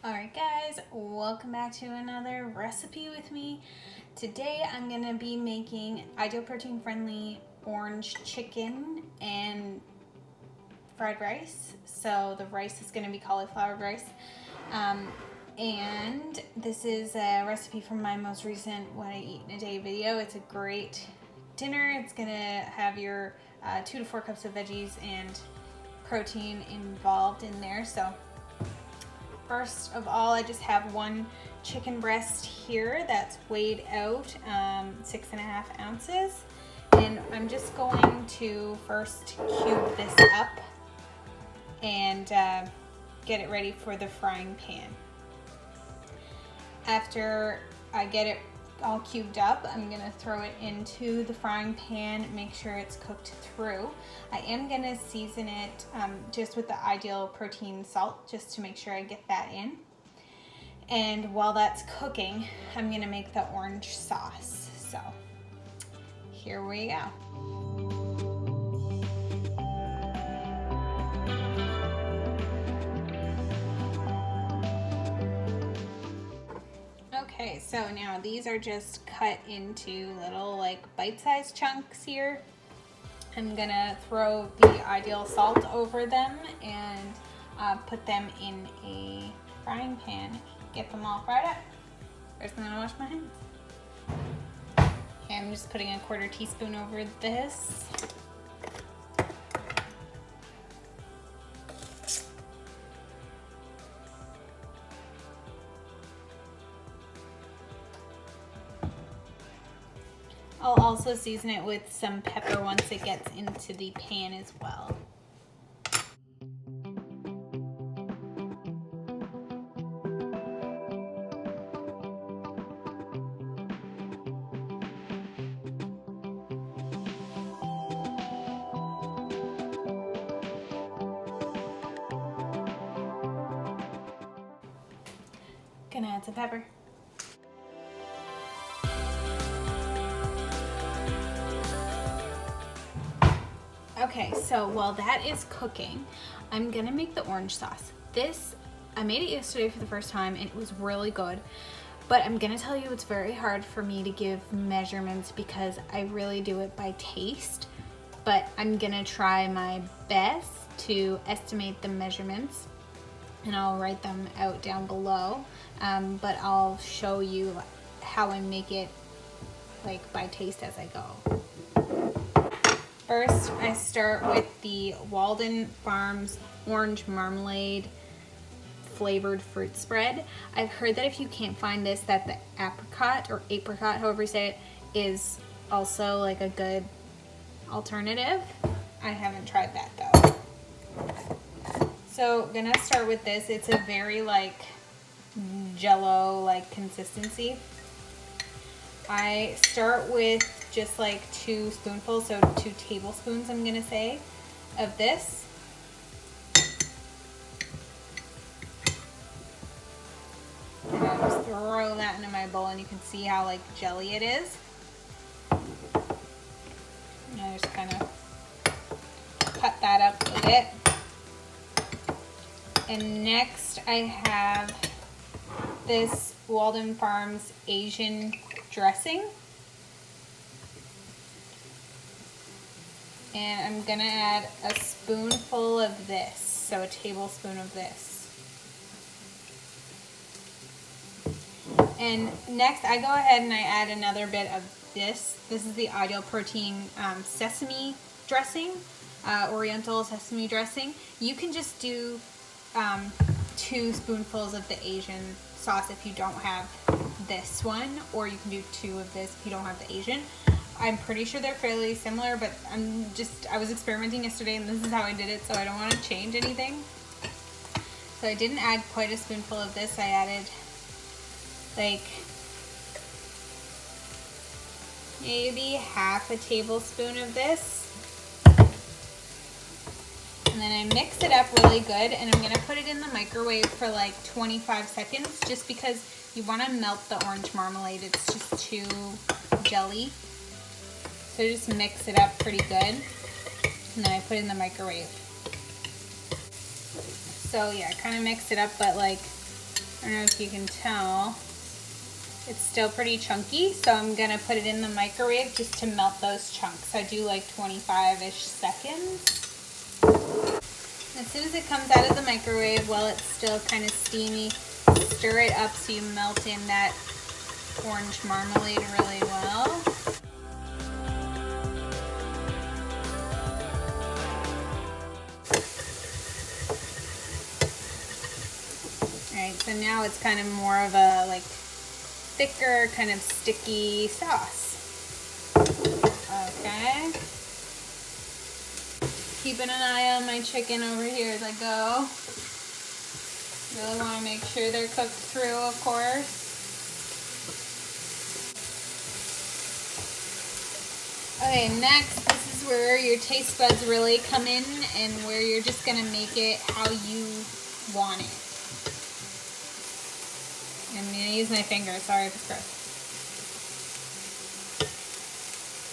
Alright guys, welcome back to another recipe with me. Today I'm going to be making ideal protein friendly orange chicken and fried rice. So the rice is going to be cauliflower rice. And this is a recipe from my most recent What I Eat in a Day video. It's a great dinner. It's going to have your 2 to 4 cups of veggies and protein involved in there. So first of all, I just have one chicken breast here that's weighed out 6.5 ounces. And I'm just going to first cube this up and get it ready for the frying pan. After I get it all cubed up, I'm gonna throw it into the frying pan, make sure it's cooked through. I am gonna season it just with the ideal protein salt, just to make sure I get that in. And while that's cooking, I'm gonna make the orange sauce. So here we go. Okay, so now these are just cut into little like bite-sized chunks here. I'm gonna throw the ideal salt over them and put them in a frying pan. Get them all fried up. First I'm gonna wash my hands. Okay, I'm just putting a 1/4 teaspoon over this. I'll also season it with some pepper once it gets into the pan as well. Gonna add some pepper. Okay, so while that is cooking, I'm gonna make the orange sauce. This, I made it yesterday for the first time and it was really good, but I'm gonna tell you it's very hard for me to give measurements because I really do it by taste, but I'm gonna try my best to estimate the measurements and I'll write them out down below, but I'll show you how I make it like by taste as I go. First, I start with the Walden Farms orange marmalade flavored fruit spread. I've heard that if you can't find this, that the apricot or apricot, however you say it, is also like a good alternative. I haven't tried that though. So I'm gonna start with this. It's a very like jello like consistency. I start with just like 2 spoonfuls, so 2 tablespoons I'm gonna say, of this. And I'll just throw that into my bowl and you can see how like jelly it is. And I just kind of cut that up a bit. And next I have this Walden Farms Asian dressing. And I'm gonna add a spoonful of this, so a tablespoon of this. And next I go ahead and I add another bit of this. This is the Ideal Protein sesame dressing, oriental sesame dressing. You can just do 2 spoonfuls of the Asian sauce if you don't have this one, or you can do 2 of this if you don't have the Asian. I'm pretty sure they're fairly similar, but I was experimenting yesterday and this is how I did it, so I don't want to change anything. So I didn't add quite a spoonful of this. I added like maybe half a tablespoon of this. And then I mix it up really good and I'm gonna put it in the microwave for like 25 seconds just because you want to melt the orange marmalade. It's just too jelly. So just mix it up pretty good, and then I put it in the microwave. So yeah, I kind of mixed it up, but like I don't know if you can tell. It's still pretty chunky, so I'm gonna put it in the microwave just to melt those chunks. I do like 25-ish seconds. As soon as it comes out of the microwave, while it's still kind of steamy, stir it up so you melt in that orange marmalade really well. Alright, so now it's kind of more of a like thicker, kind of sticky sauce. Okay. Keeping an eye on my chicken over here as I go. Really want to make sure they're cooked through, of course. Okay, next, this is where your taste buds really come in and where you're just going to make it how you want it. I'm going to use my finger, sorry if it's gross.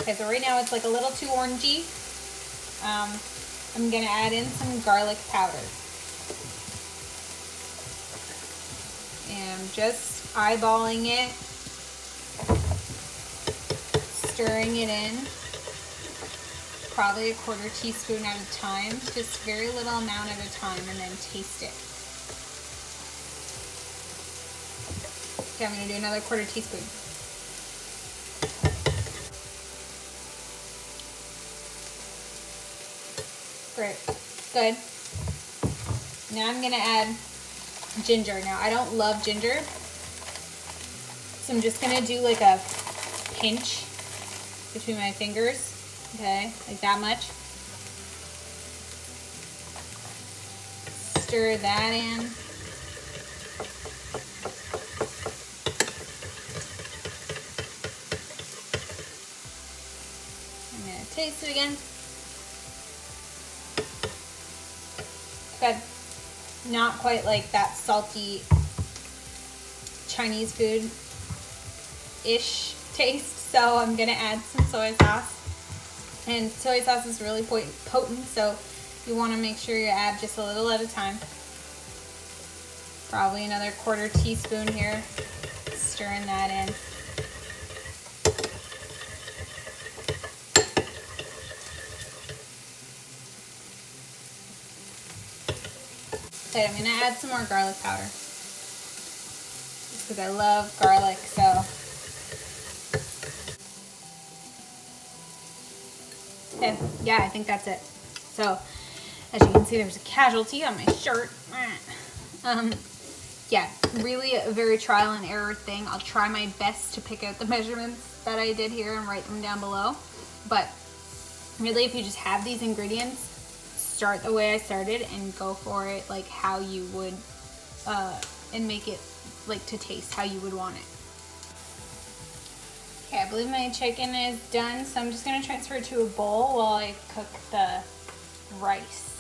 Okay, so right now it's like a little too orangey. I'm going to add in some garlic powder. And I'm just eyeballing it, stirring it in, probably a 1/4 teaspoon at a time, just very little amount at a time, and then taste it. Okay, I'm going to do another 1/4 teaspoon. Great, good. Now I'm going to add ginger. Now I don't love ginger, so I'm just going to do like a pinch between my fingers, okay, like that much. Stir that in. I'm going to taste it again. Good. Not quite like that salty Chinese food-ish taste, so I'm gonna add some soy sauce. And soy sauce is really potent, so you want to make sure you add just a little at a time. Probably another 1/4 teaspoon here. Stirring that in. Okay, I'm going to add some more garlic powder. Just because I love garlic, so. Okay, yeah, I think that's it. So, as you can see, there's a casualty on my shirt. Yeah, really a very trial and error thing. I'll try my best to pick out the measurements that I did here and write them down below. But really, if you just have these ingredients, start the way I started and go for it like how you would, and make it like to taste how you would want it. Okay, I believe my chicken is done, so I'm just going to transfer it to a bowl while I cook the rice.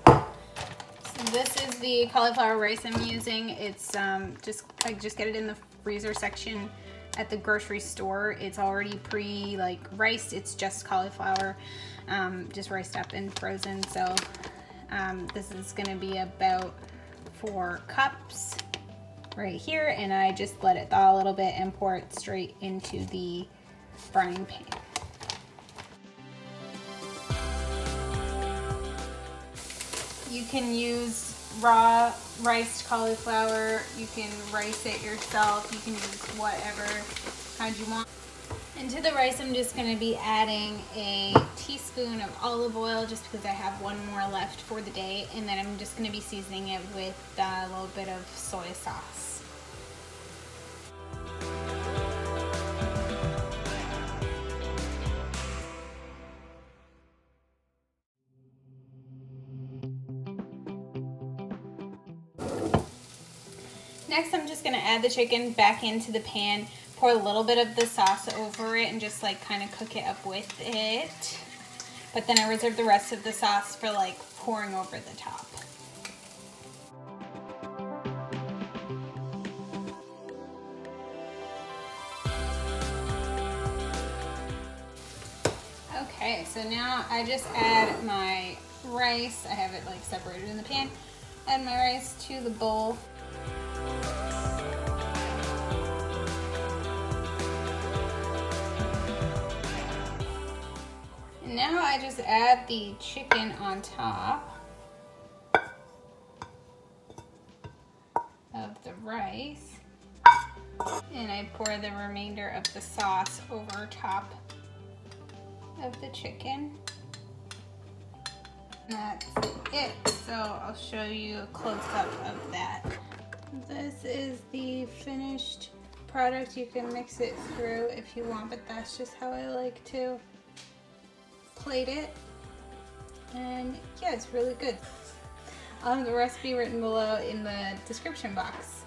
So this is the cauliflower rice I'm using. It's I just get it in the freezer section at the grocery store. It's already riced. It's just cauliflower, just riced up and frozen. So this is going to be about 4 cups right here, and I just let it thaw a little bit and pour it straight into the frying pan. You can use raw riced cauliflower, you can rice it yourself, you can use whatever kind you want. Into the rice, I'm just going to be adding a teaspoon of olive oil just because I have 1 more left for the day, and then I'm just going to be seasoning it with a little bit of soy sauce. Next, I'm just going to add the chicken back into the pan, pour a little bit of the sauce over it, and just like kind of cook it up with it. But then I reserve the rest of the sauce for like pouring over the top. Okay, so now I just add my rice. I have it like separated in the pan. Add my rice to the bowl. And now I just add the chicken on top of the rice. And I pour the remainder of the sauce over top of the chicken. That's it. So I'll show you a close-up of that. This is the finished product. You can mix it through if you want, but that's just how I like to plate it. And yeah, it's really good. I'll have the recipe written below in the description box.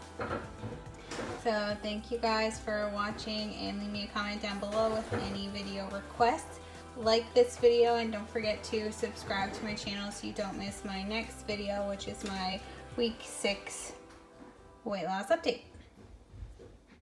So thank you guys for watching, and leave me a comment down below with any video requests. Like this video, and don't forget to subscribe to my channel so you don't miss my next video, which is my week 6 weight loss update.